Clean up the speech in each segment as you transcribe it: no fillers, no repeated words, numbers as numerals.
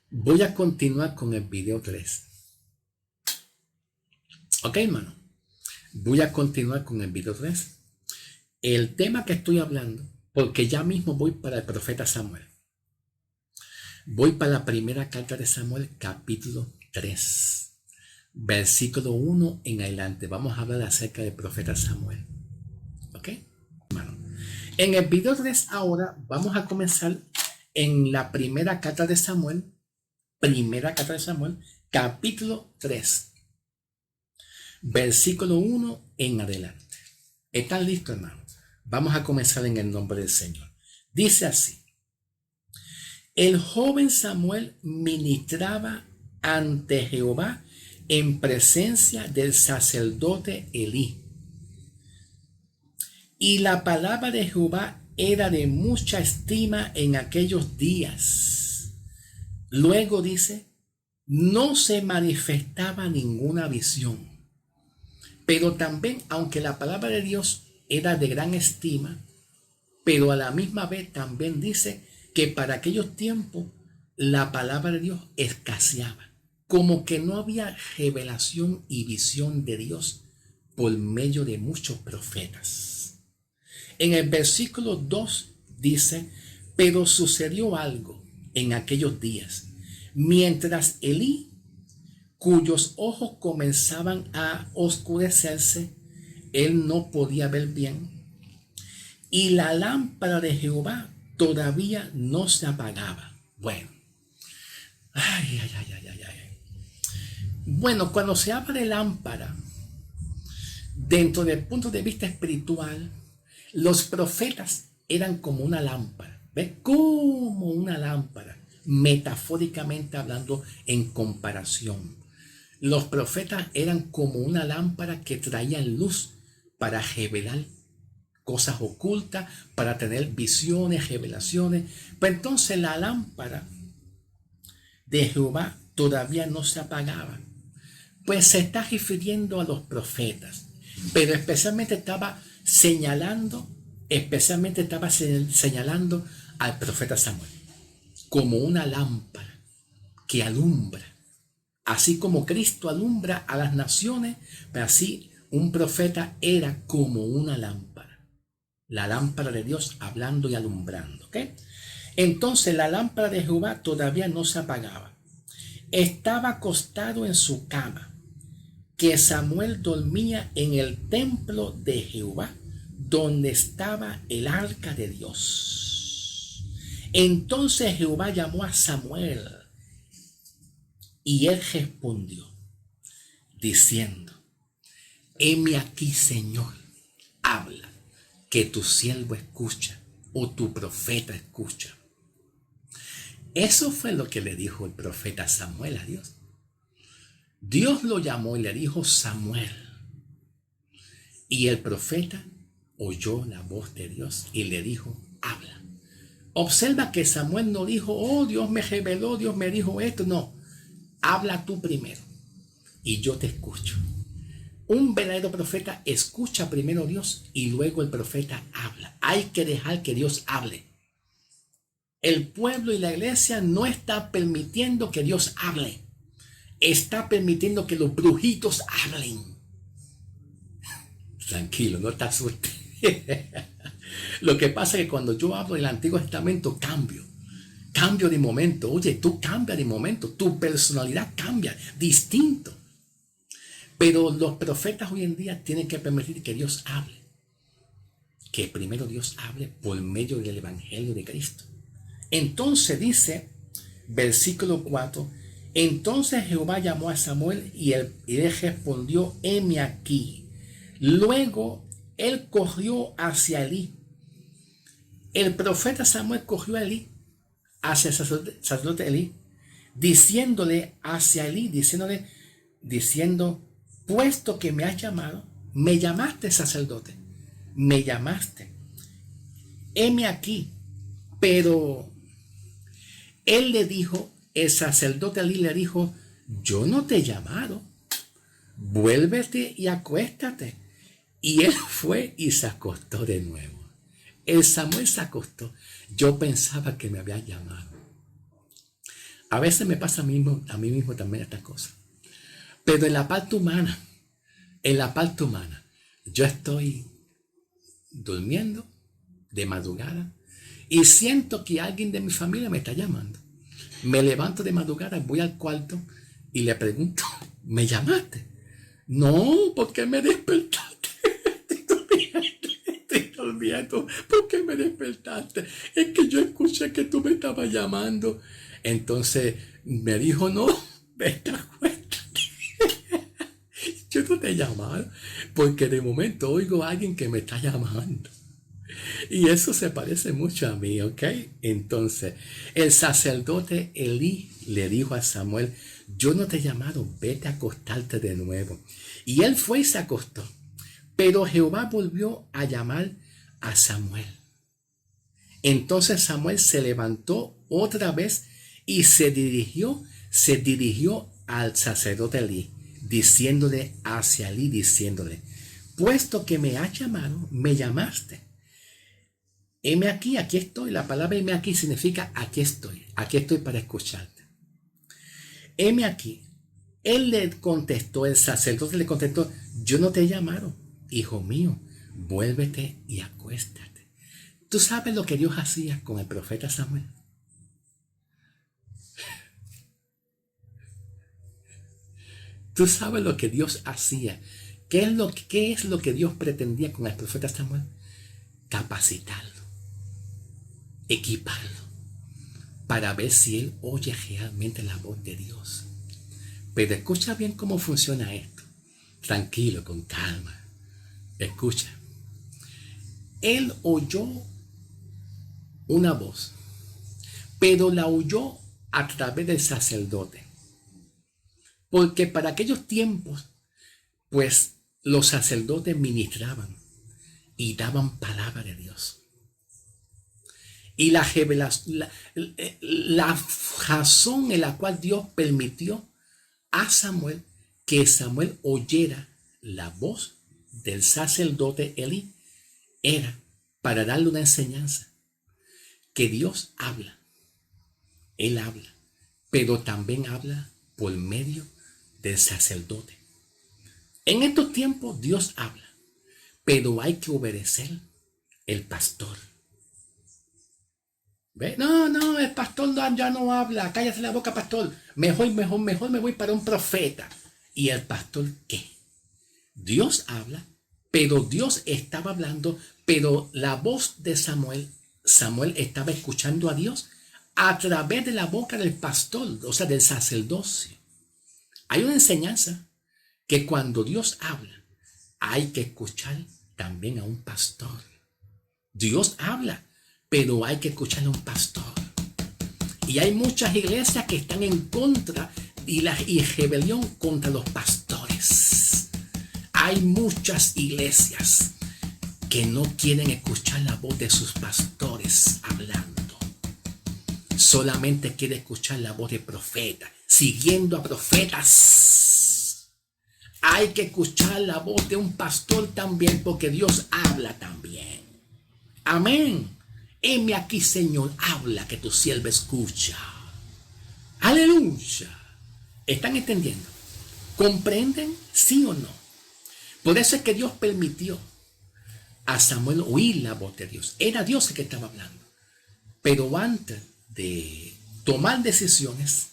Voy a continuar con el video 3. Ok, hermano. Voy a continuar con el video 3. El tema que estoy hablando, porque ya mismo voy para el profeta Samuel. Voy para la primera carta de Samuel, capítulo 3, versículo 1 en adelante. Vamos a hablar acerca del profeta Samuel. Ok, hermano. En el video 3 ahora vamos a comenzar en la primera carta de Samuel. Primera carta de Samuel, capítulo 3, versículo 1 en adelante. ¿Están listos, hermano? Vamos a comenzar en el nombre del Señor. Dice así: el joven Samuel ministraba ante Jehová en presencia del sacerdote Elí. Y la palabra de Jehová era de mucha estima en aquellos días. Luego dice, no se manifestaba ninguna visión. Pero también, aunque la palabra de Dios era de gran estima, pero a la misma vez también dice que para aquellos tiempos la palabra de Dios escaseaba. Como que no había revelación y visión de Dios por medio de muchos profetas. En el versículo 2 dice, pero sucedió algo en aquellos días, mientras Elí, cuyos ojos comenzaban a oscurecerse, él no podía ver bien, y la lámpara de Jehová todavía no se apagaba. Bueno, Bueno, cuando se habla de lámpara, dentro del punto de vista espiritual, los profetas eran como una lámpara. ¿Ves? Como una lámpara, metafóricamente hablando, en comparación. Los profetas eran como una lámpara que traían luz para revelar cosas ocultas, para tener visiones, revelaciones. Pues entonces la lámpara de Jehová todavía no se apagaba. Pues se está refiriendo a los profetas, pero especialmente estaba señalando al profeta Samuel como una lámpara que alumbra. Así como Cristo alumbra a las naciones, pero así un profeta era como una lámpara. La lámpara de Dios hablando y alumbrando. ¿Okay? Entonces la lámpara de Jehová todavía no se apagaba. Estaba acostado en su cama, que Samuel dormía en el templo de Jehová, donde estaba el arca de Dios. Entonces Jehová llamó a Samuel, y él respondió, diciendo, heme aquí, Señor, habla, que tu siervo escucha, o tu profeta escucha. Eso fue lo que le dijo el profeta Samuel a Dios. Dios lo llamó y le dijo, Samuel. Y el profeta oyó la voz de Dios y le dijo, habla. Observa que Samuel no dijo, oh, Dios me reveló, Dios me dijo esto. No, habla tú primero y yo te escucho. Un verdadero profeta escucha primero a Dios y luego el profeta habla. Hay que dejar que Dios hable. El pueblo y la iglesia no está permitiendo que Dios hable. Está permitiendo que los brujitos hablen. Tranquilo, no te asustes. Lo que pasa es que cuando yo hablo del Antiguo Testamento cambio de momento. Oye, tú cambias de momento, tu personalidad cambia, distinto. Pero los profetas hoy en día tienen que permitir que Dios hable. Que primero Dios hable por medio del Evangelio de Cristo. Entonces dice, versículo 4, entonces Jehová llamó a Samuel y él respondió, heme aquí. Luego él corrió hacia Elí. El profeta Samuel corrió a Elí, hacia el sacerdote Elí, diciendo, puesto que me has llamado, me llamaste sacerdote, me llamaste, heme aquí. Pero él le dijo, el sacerdote Elí le dijo, yo no te he llamado, vuélvete y acuéstate. Y él fue y se acostó de nuevo. El Samuel se acostó. Yo pensaba que me había llamado. A veces me pasa a mí mismo también estas cosas. Pero en la parte humana, yo estoy durmiendo de madrugada y siento que alguien de mi familia me está llamando. Me levanto de madrugada, voy al cuarto y le pregunto, ¿me llamaste? No, ¿por qué me despertaste? Estoy durmiendo. ¿Por qué me despertaste? Es que yo escuché que tú me estabas llamando. Entonces me dijo, no, vete, acuéstate. Yo no te he llamado, porque de momento oigo a alguien que me está llamando. Y eso se parece mucho a mí, ¿ok? Entonces, el sacerdote Elí le dijo a Samuel, yo no te he llamado, vete a acostarte de nuevo. Y él fue y se acostó. Pero Jehová volvió a llamar a Samuel. Entonces Samuel se levantó otra vez y se dirigió al sacerdote Elí, diciéndole hacia Elí, diciéndole, puesto que me has llamado, me llamaste. Heme aquí, aquí estoy. La palabra heme aquí significa aquí estoy para escucharte. Heme aquí. Él le contestó, el sacerdote le contestó, yo no te he llamado, hijo mío, vuélvete y acuéstate. ¿Tú sabes lo que Dios hacía con el profeta Samuel? ¿Tú sabes lo que Dios hacía? ¿Qué es lo que Dios pretendía con el profeta Samuel? Capacitarlo, equiparlo, para ver si él oye realmente la voz de Dios. Pero escucha bien cómo funciona esto. Tranquilo, con calma. Escucha. Él oyó una voz, pero la oyó a través del sacerdote. Porque para aquellos tiempos, pues los sacerdotes ministraban y daban palabra de Dios. Y la razón en la cual Dios permitió a Samuel que Samuel oyera la voz del sacerdote Elí era para darle una enseñanza que Dios habla, Él habla, pero también habla por medio del sacerdote. En estos tiempos Dios habla, pero hay que obedecer el pastor. ¿Ve? No, el pastor ya no habla, cállate la boca, pastor. Mejor me voy para un profeta. ¿Y el pastor qué? Dios habla, pero Dios estaba hablando, pero la voz de Samuel estaba escuchando a Dios a través de la boca del pastor, o sea, del sacerdocio. Hay una enseñanza que cuando Dios habla, hay que escuchar también a un pastor. Dios habla, pero hay que escuchar a un pastor. Y hay muchas iglesias que están en contra y rebelión contra los pastores. Hay muchas iglesias que no quieren escuchar la voz de sus pastores hablando. Solamente quieren escuchar la voz de profetas, siguiendo a profetas. Hay que escuchar la voz de un pastor también, porque Dios habla también. Amén. Heme aquí, Señor, habla, que tu siervo escucha. Aleluya. ¿Están entendiendo? ¿Comprenden? ¿Sí o no? Por eso es que Dios permitió a Samuel oír la voz de Dios. Era Dios el que estaba hablando. Pero antes de tomar decisiones,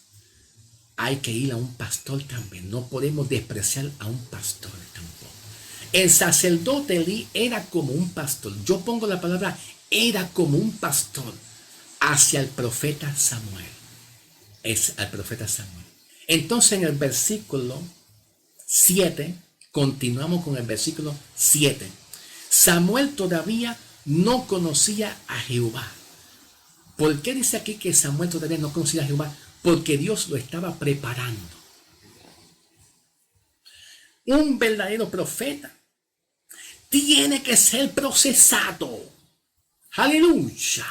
hay que ir a un pastor también. No podemos despreciar a un pastor tampoco. El sacerdote Elí era como un pastor. Yo pongo la palabra era como un pastor hacia el profeta Samuel. Es al profeta Samuel. Entonces en el versículo 7, continuamos con el versículo 7. Samuel todavía no conocía a Jehová. ¿Por qué dice aquí que Samuel todavía no conocía a Jehová? Porque Dios lo estaba preparando. Un verdadero profeta tiene que ser procesado. Aleluya.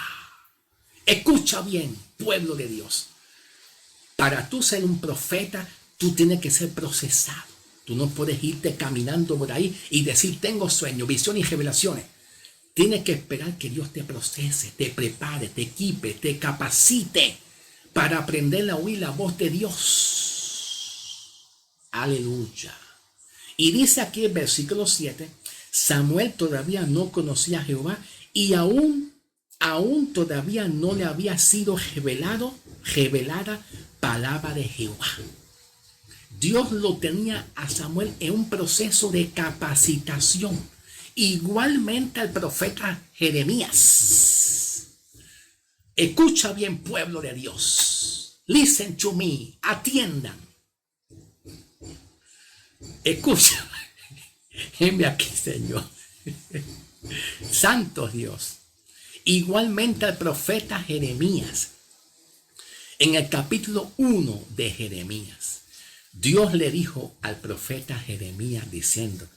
Escucha bien, pueblo de Dios. Para tú ser un profeta, tú tienes que ser procesado. Tú no puedes irte caminando por ahí y decir, tengo sueños, visiones y revelaciones. Tienes que esperar que Dios te procese, te prepare, te equipe, te capacite para aprender a oír la voz de Dios. Aleluya. Y dice aquí el versículo 7, Samuel todavía no conocía a Jehová y aún todavía no le había sido revelada palabra de Jehová. Dios lo tenía a Samuel en un proceso de capacitación. Igualmente al profeta Jeremías. Escucha bien, pueblo de Dios. Listen to me. Atiendan. Escucha. Heme aquí, Señor. Santo Dios. Igualmente al profeta Jeremías. En el capítulo 1 de Jeremías, Dios le dijo al profeta Jeremías diciendo: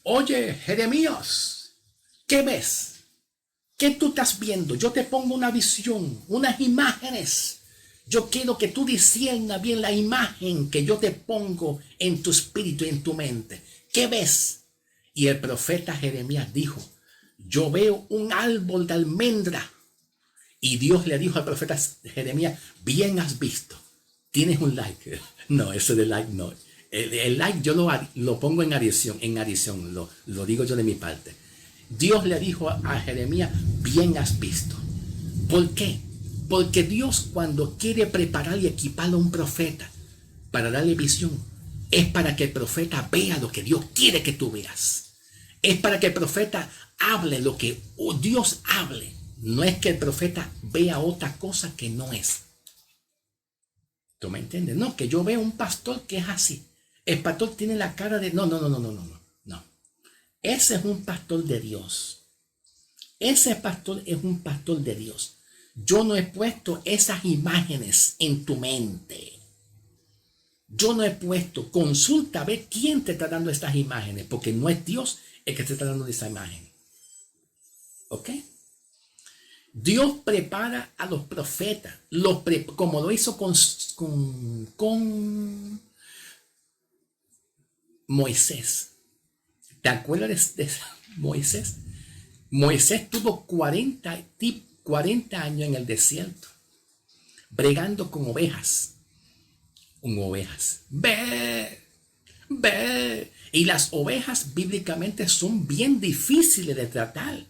oye, Jeremías, ¿qué ves? ¿Qué tú estás viendo? Yo te pongo una visión, unas imágenes. Yo quiero que tú disciernas bien la imagen que yo te pongo en tu espíritu y en tu mente. ¿Qué ves? Y el profeta Jeremías dijo: yo veo un árbol de almendra. Y Dios le dijo al profeta Jeremías: bien has visto. ¿Tienes un like? No, eso de like no. El like yo lo pongo en adición, lo digo yo de mi parte. Dios le dijo a Jeremías: bien has visto. ¿Por qué? Porque Dios, cuando quiere preparar y equipar a un profeta para darle visión, es para que el profeta vea lo que Dios quiere que tú veas. Es para que el profeta hable lo que Dios hable. No es que el profeta vea otra cosa que no es. ¿Tú me entiendes? No, que yo veo un pastor que es así. El pastor tiene la cara de... No. Ese es un pastor de Dios. Ese pastor es un pastor de Dios. Yo no he puesto esas imágenes en tu mente. Yo no he puesto... Consulta a ver quién te está dando estas imágenes. Porque no es Dios el que te está dando esa imagen. ¿Ok? Dios prepara a los profetas. Como lo hizo con Moisés. ¿Te acuerdas de Moisés? Moisés tuvo 40 años en el desierto, bregando con ovejas. Ve. Y las ovejas bíblicamente son bien difíciles de tratar,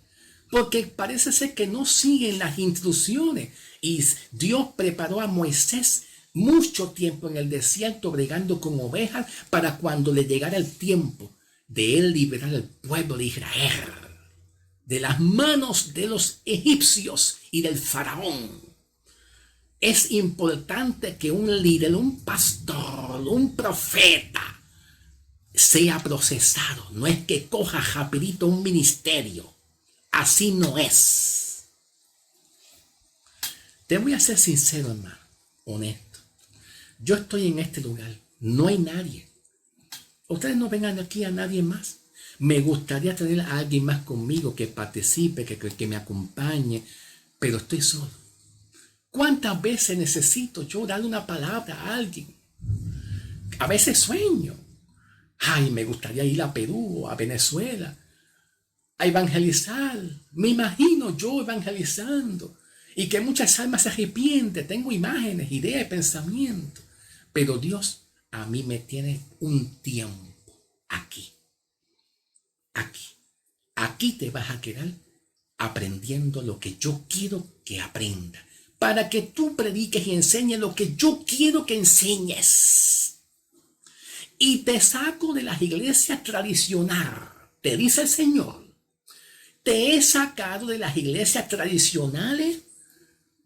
porque parece ser que no siguen las instrucciones. Y Dios preparó a Moisés mucho tiempo en el desierto bregando con ovejas para cuando le llegara el tiempo de él liberar al pueblo de Israel de las manos de los egipcios y del faraón. Es importante que un líder, un pastor, un profeta sea procesado. No es que coja rapidito un ministerio. Así no es. Te voy a ser sincero, hermano, honesto. Yo estoy en este lugar. No hay nadie. Ustedes no vengan aquí a nadie más. Me gustaría tener a alguien más conmigo que participe, que me acompañe, pero estoy solo. ¿Cuántas veces necesito yo darle una palabra a alguien? A veces sueño. Ay, me gustaría ir a Perú o a Venezuela a evangelizar. Me imagino yo evangelizando y que muchas almas se arrepienten. Tengo imágenes, ideas, pensamientos. Pero Dios a mí me tiene un tiempo aquí. Aquí te vas a quedar aprendiendo lo que yo quiero que aprenda, para que tú prediques y enseñes lo que yo quiero que enseñes. Y te saco de las iglesias tradicionales, te dice el Señor. Te he sacado de las iglesias tradicionales,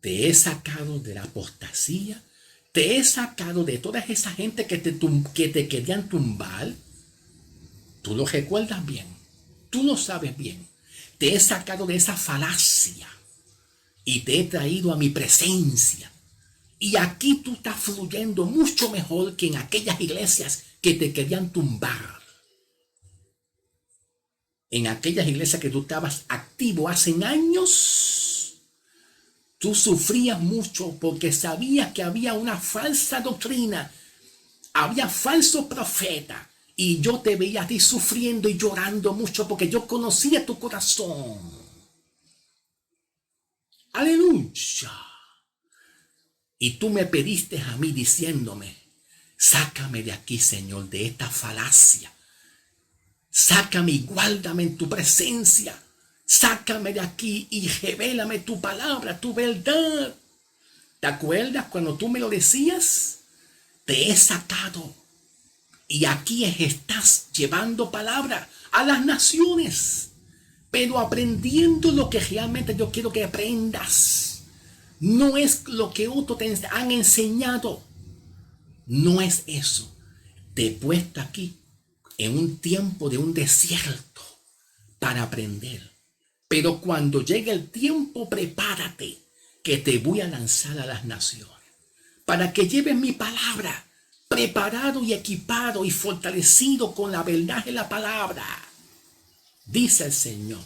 te he sacado de la apostasía, te he sacado de toda esa gente que te querían tumbar. Tú lo recuerdas bien. Tú lo sabes bien. Te he sacado de esa falacia y te he traído a mi presencia. Y aquí tú estás fluyendo mucho mejor que en aquellas iglesias que te querían tumbar. En aquellas iglesias que tú estabas activo hace años, tú sufrías mucho porque sabías que había una falsa doctrina, había falsos profetas. Y yo te veía a ti sufriendo y llorando mucho porque yo conocía tu corazón. Aleluya. Y tú me pediste a mí diciéndome, sácame de aquí, Señor, de esta falacia. Sácame y guárdame en tu presencia. Sácame de aquí y revélame tu palabra, tu verdad. ¿Te acuerdas cuando tú me lo decías? Te he sacado. Y aquí estás llevando palabra a las naciones. Pero aprendiendo lo que realmente yo quiero que aprendas. No es lo que otros te han enseñado. No es eso. Te he puesto aquí en un tiempo de un desierto para aprender. Pero cuando llegue el tiempo, prepárate, que te voy a lanzar a las naciones. Para que lleves mi palabra, preparado y equipado y fortalecido con la verdad de la palabra. Dice el Señor.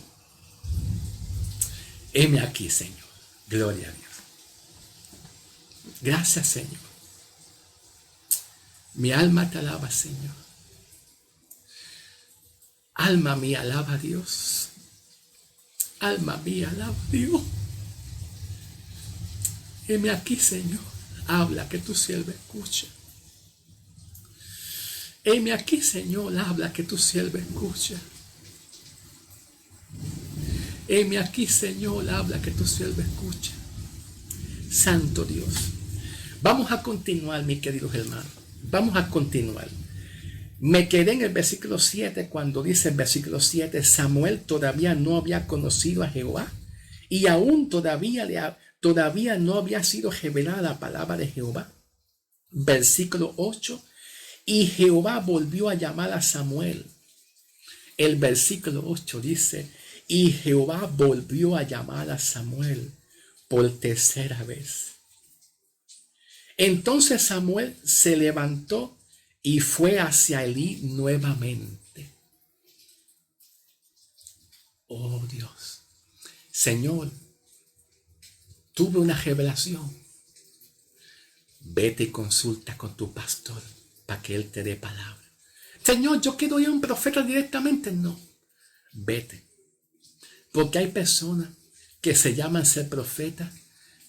Heme aquí, Señor. Gloria a Dios. Gracias, Señor. Mi alma te alaba, Señor. Alma mía, alaba a Dios. Alma mía, alaba a Dios. Heme aquí, Señor. Habla, que tu siervo escucha. Heme aquí, Señor. Habla, que tu siervo escucha. Heme aquí, Señor. Habla, que tu siervo escucha. Santo Dios. Vamos a continuar, mis queridos hermanos. Vamos a continuar. Me quedé en el versículo 7 cuando dice el versículo 7, Samuel todavía no había conocido a Jehová y aún todavía no había sido revelada la palabra de Jehová. Versículo 8, y Jehová volvió a llamar a Samuel. El versículo 8 dice, y Jehová volvió a llamar a Samuel por tercera vez. Entonces Samuel se levantó y fue hacia Elí nuevamente. Oh Dios, Señor, tuve una revelación. Vete y consulta con tu pastor para que él te dé palabra. Señor, yo quiero ir a un profeta directamente. No, vete. Porque hay personas que se llaman ser profetas,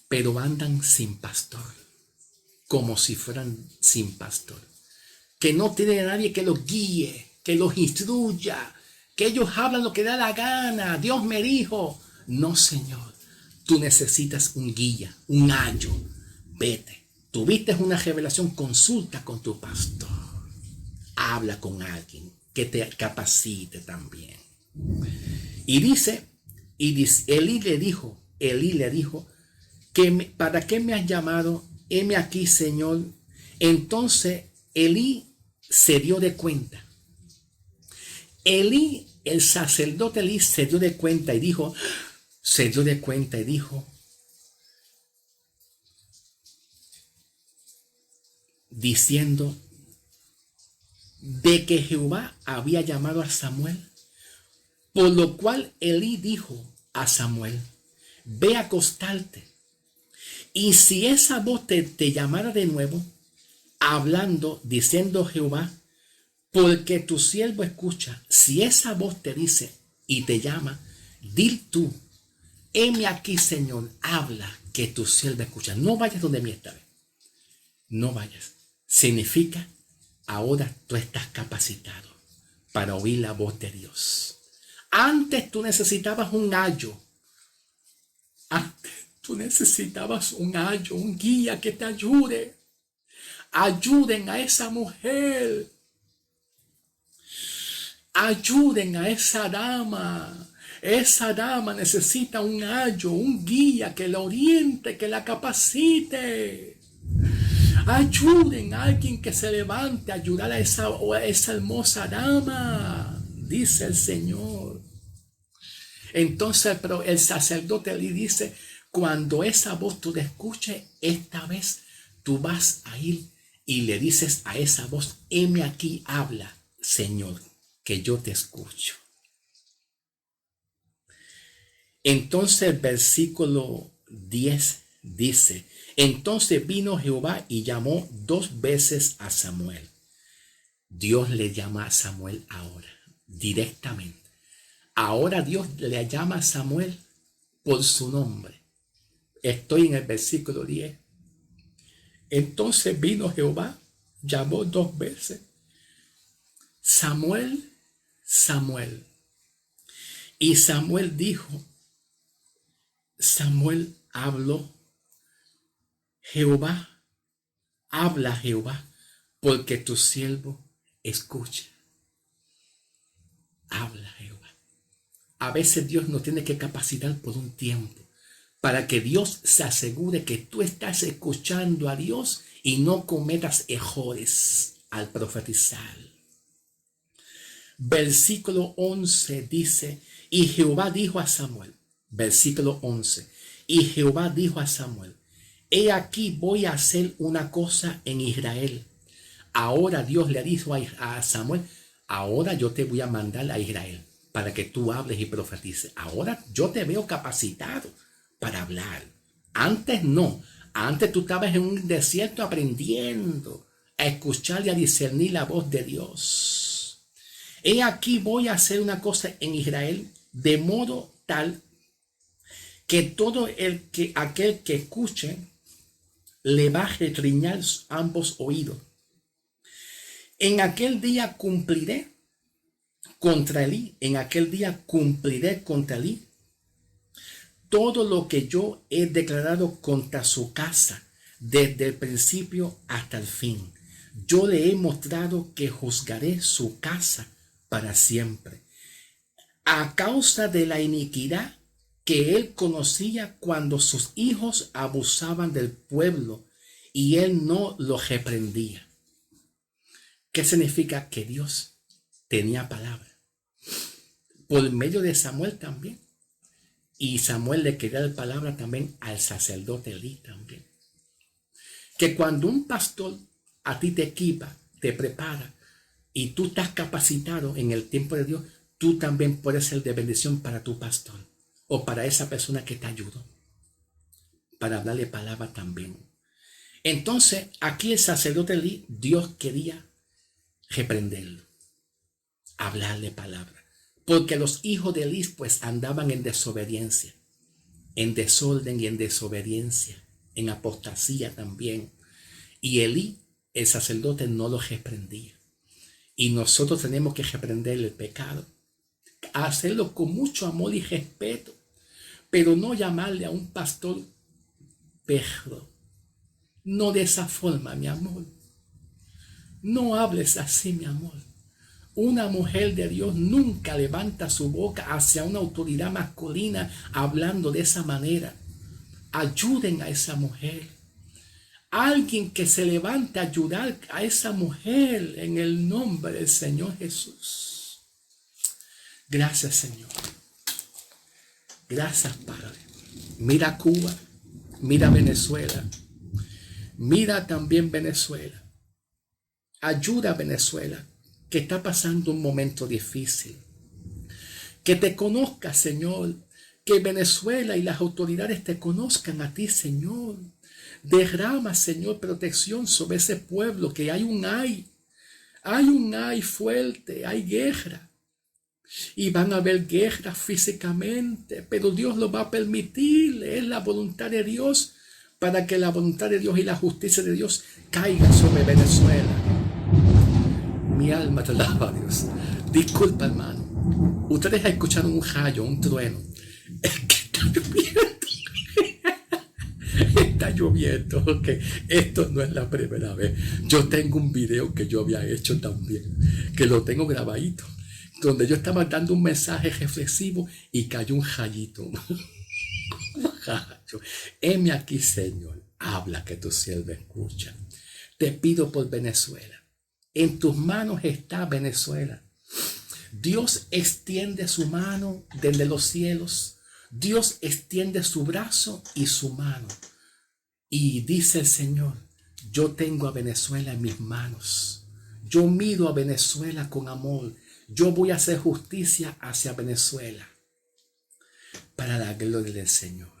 pero andan sin pastor, como si fueran sin pastor. Que no tienen a nadie que los guíe, que los instruya, que ellos hablan lo que da la gana. Dios me dijo. No, Señor, tú necesitas un guía, un ayo. Vete. Tuviste una revelación, consulta con tu pastor. Habla con alguien que te capacite también. Y dice, Elí le dijo, ¿para qué me has llamado? Heme aquí, Señor. Entonces Elí se dio de cuenta. Elí, el sacerdote Elí, se dio de cuenta y dijo, diciendo de que Jehová había llamado a Samuel, por lo cual Elí dijo a Samuel, ve a acostarte, y si esa voz te llamara de nuevo, hablando, diciendo Jehová, porque tu siervo escucha, si esa voz te dice y te llama, di tú, heme aquí, Señor, habla, que tu siervo escucha. No vayas donde mí esta vez. No vayas. Significa, ahora tú estás capacitado para oír la voz de Dios. Antes tú necesitabas un ayo. Antes tú necesitabas un ayo, un guía que te ayude. Ayuden a esa mujer. Ayuden a esa dama. Esa dama necesita un ayo, un guía que la oriente, que la capacite. Ayuden a alguien que se levante a ayudar a esa hermosa dama, dice el Señor. Entonces el sacerdote le dice, cuando esa voz tú la escuches, esta vez tú vas a ir y le dices a esa voz, heme aquí, habla, Señor, que yo te escucho. Entonces el versículo 10 dice, entonces vino Jehová y llamó 2 veces a Samuel. Dios le llama a Samuel ahora, directamente. Ahora Dios le llama a Samuel por su nombre. Estoy en el versículo 10. Entonces vino Jehová, llamó 2 veces: Samuel, Samuel. Y Samuel dijo, Samuel habló, Jehová, habla Jehová, porque tu siervo escucha. Habla Jehová. A veces Dios nos tiene que capacitar por un tiempo para que Dios se asegure que tú estás escuchando a Dios y no cometas errores al profetizar. Versículo 11 dice, y Jehová dijo a Samuel, versículo 11, y Jehová dijo a Samuel, he aquí voy a hacer una cosa en Israel. Ahora Dios le dijo a Samuel, ahora yo te voy a mandar a Israel para que tú hables y profetices. Ahora yo te veo capacitado para hablar. Antes no. Antes tú estabas en un desierto aprendiendo a escuchar y a discernir la voz de Dios. He aquí voy a hacer una cosa en Israel de modo tal que todo aquel que escuche le va a retriñar ambos oídos. En aquel día cumpliré contra Elí, en aquel día cumpliré contra Elí todo lo que yo he declarado contra su casa desde el principio hasta el fin. Yo le he mostrado que juzgaré su casa para siempre, a causa de la iniquidad que él conocía cuando sus hijos abusaban del pueblo y él no los reprendía. ¿Qué significa? Que Dios tenía palabra por medio de Samuel también. Y Samuel le quería dar palabra también al sacerdote Elí también. Que cuando un pastor a ti te equipa, te prepara y tú estás capacitado en el tiempo de Dios, tú también puedes ser de bendición para tu pastor o para esa persona que te ayudó, para hablarle palabra también. Entonces, aquí el sacerdote Elí, Dios quería reprenderlo, hablarle palabra. Porque los hijos de Elí pues andaban en desobediencia, en desorden y en desobediencia, en apostasía también. Y Elí, el sacerdote, no los reprendía. Y nosotros tenemos que reprender el pecado, hacerlo con mucho amor y respeto, pero no llamarle a un pastor perro. No de esa forma, mi amor. No hables así, mi amor. Una mujer de Dios nunca levanta su boca hacia una autoridad masculina hablando de esa manera. Ayuden a esa mujer. Alguien que se levante a ayudar a esa mujer en el nombre del Señor Jesús. Gracias, Señor. Gracias, Padre. Mira Cuba, mira Venezuela. Mira también Venezuela. Ayuda a Venezuela, que está pasando un momento difícil. Que te conozca, Señor. Que Venezuela y las autoridades te conozcan a ti, Señor. Derrama, Señor, protección sobre ese pueblo, que hay un ay fuerte, hay guerra. Y van a haber guerras físicamente, pero Dios lo va a permitir. Es la voluntad de Dios, para que la voluntad de Dios y la justicia de Dios caiga sobre Venezuela. Mi alma te alaba, Dios. Disculpa, hermano. Ustedes escucharon un rayo, un trueno. Es que está lloviendo. Está lloviendo. Okay. Esto no es la primera vez. Yo tengo un video que yo había hecho también, que lo tengo grabadito, donde yo estaba dando un mensaje reflexivo y cayó un rayito. Un rayo. Heme aquí, Señor. Habla, que tu siervo escucha. Te pido por Venezuela. En tus manos está Venezuela. Dios extiende su mano desde los cielos. Dios extiende su brazo y su mano. Y dice el Señor, yo tengo a Venezuela en mis manos. Yo miro a Venezuela con amor. Yo voy a hacer justicia hacia Venezuela para la gloria del Señor.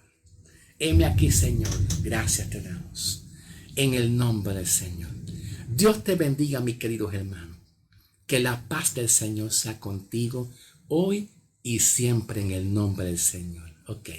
Heme aquí, Señor. Gracias te damos. En el nombre del Señor. Dios te bendiga, mi querido hermano. Que la paz del Señor sea contigo hoy y siempre en el nombre del Señor. Ok.